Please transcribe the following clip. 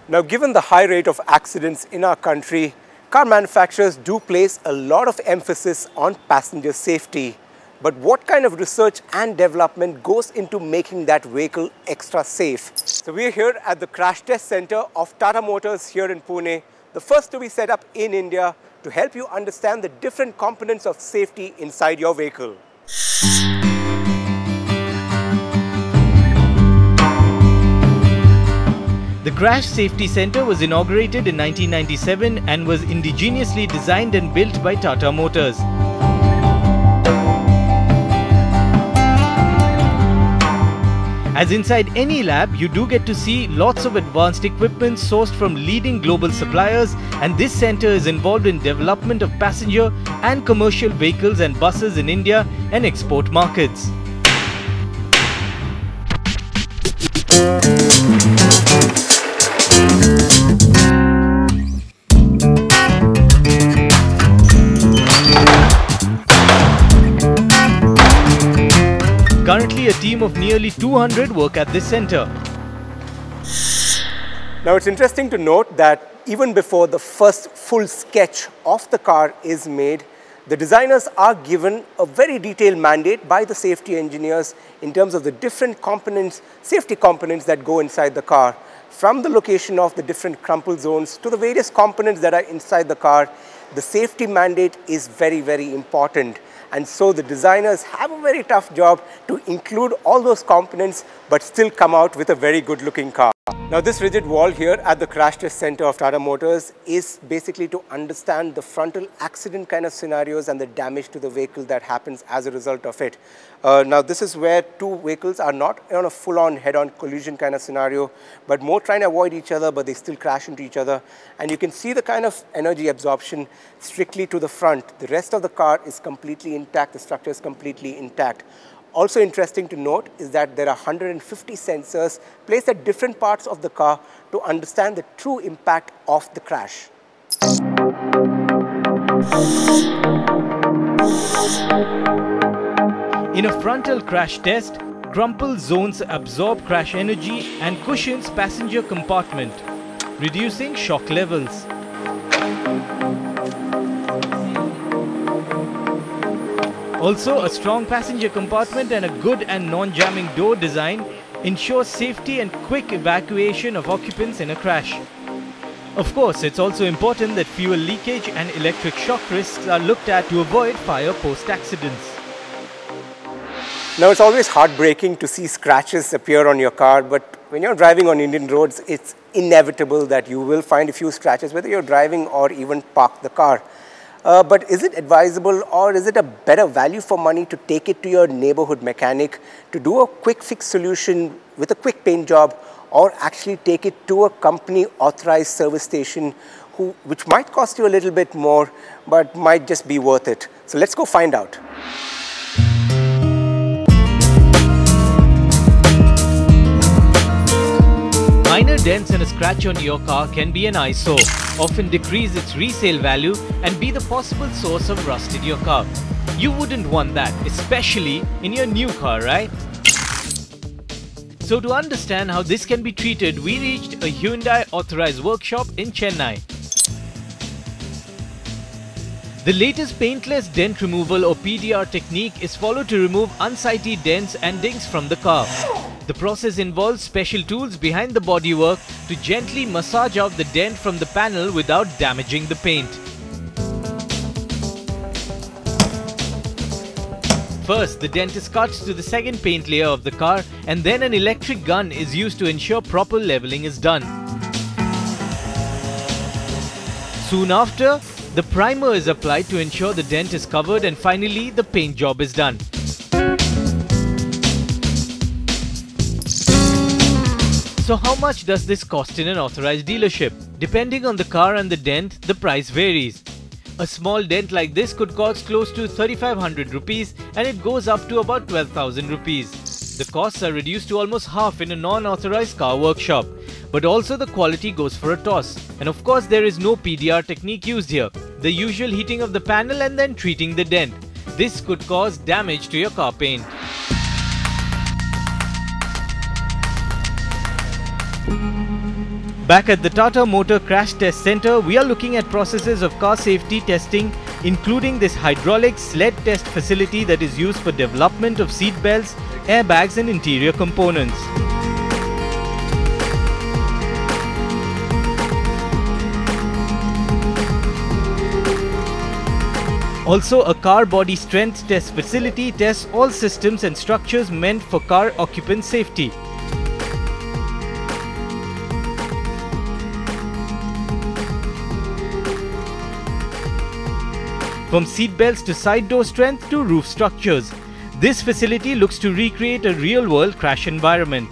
Now, given the high rate of accidents in our country, car manufacturers do place a lot of emphasis on passenger safety. But what kind of research and development goes into making that vehicle extra safe? So we are here at the Crash Test Center of Tata Motors here in Pune, the first to be set up in India to help you understand the different components of safety inside your vehicle. The Crash Safety Center was inaugurated in 1997 and was indigenously designed and built by Tata Motors. As inside any lab, you do get to see lots of advanced equipment sourced from leading global suppliers, and this center is involved in development of passenger and commercial vehicles and buses in India and export markets. Currently, a team of nearly 200 work at this center. Now, it's interesting to note that even before the first full sketch of the car is made, the designers are given a very detailed mandate by the safety engineers in terms of the different components, safety components that go inside the car. From the location of the different crumple zones to the various components that are inside the car, the safety mandate is very, very important. And so the designers have a very tough job to include all those components but still come out with a very good looking car. Now, this rigid wall here at the Crash Test Center of Tata Motors is basically to understand the frontal accident kind of scenarios and the damage to the vehicle that happens as a result of it. Now, this is where two vehicles are not on a full-on head-on collision kind of scenario, but more trying to avoid each other, but they still crash into each other. And you can see the kind of energy absorption strictly to the front. The rest of the car is completely intact, the structure is completely intact. Also interesting to note is that there are 150 sensors placed at different parts of the car to understand the true impact of the crash. In a frontal crash test, crumple zones absorb crash energy and cushions passenger compartment, reducing shock levels. Also, a strong passenger compartment and a good and non-jamming door design ensures safety and quick evacuation of occupants in a crash. Of course, it's also important that fuel leakage and electric shock risks are looked at to avoid fire post-accidents. Now, it's always heartbreaking to see scratches appear on your car, but when you're driving on Indian roads, it's inevitable that you will find a few scratches, whether you're driving or even park the car. But is it advisable or is it a better value for money to take it to your neighborhood mechanic to do a quick fix solution with a quick paint job, or actually take it to a company authorized service station which might cost you a little bit more but might just be worth it? So let's go find out. Minor dents and a scratch on your car can be an eyesore, often decrease its resale value and be the possible source of rust in your car. You wouldn't want that, especially in your new car, right? So to understand how this can be treated, we reached a Hyundai authorized workshop in Chennai. The latest paintless dent removal or PDR technique is followed to remove unsightly dents and dings from the car. The process involves special tools behind the bodywork to gently massage out the dent from the panel without damaging the paint. First, the dent is cut to the second paint layer of the car, and then an electric gun is used to ensure proper leveling is done. Soon after, the primer is applied to ensure the dent is covered, and finally the paint job is done. So how much does this cost in an authorized dealership? Depending on the car and the dent, the price varies. A small dent like this could cost close to 3,500 rupees and it goes up to about 12,000 rupees. The costs are reduced to almost half in a non-authorized car workshop. But also the quality goes for a toss. And of course there is no PDR technique used here. The usual heating of the panel and then treating the dent. This could cause damage to your car paint. Back at the Tata Motor Crash Test Center, we are looking at processes of car safety testing, including this hydraulic sled test facility that is used for development of seat belts, airbags and interior components. Also, a car body strength test facility tests all systems and structures meant for car occupant safety. From seat belts to side door strength to roof structures, this facility looks to recreate a real-world crash environment.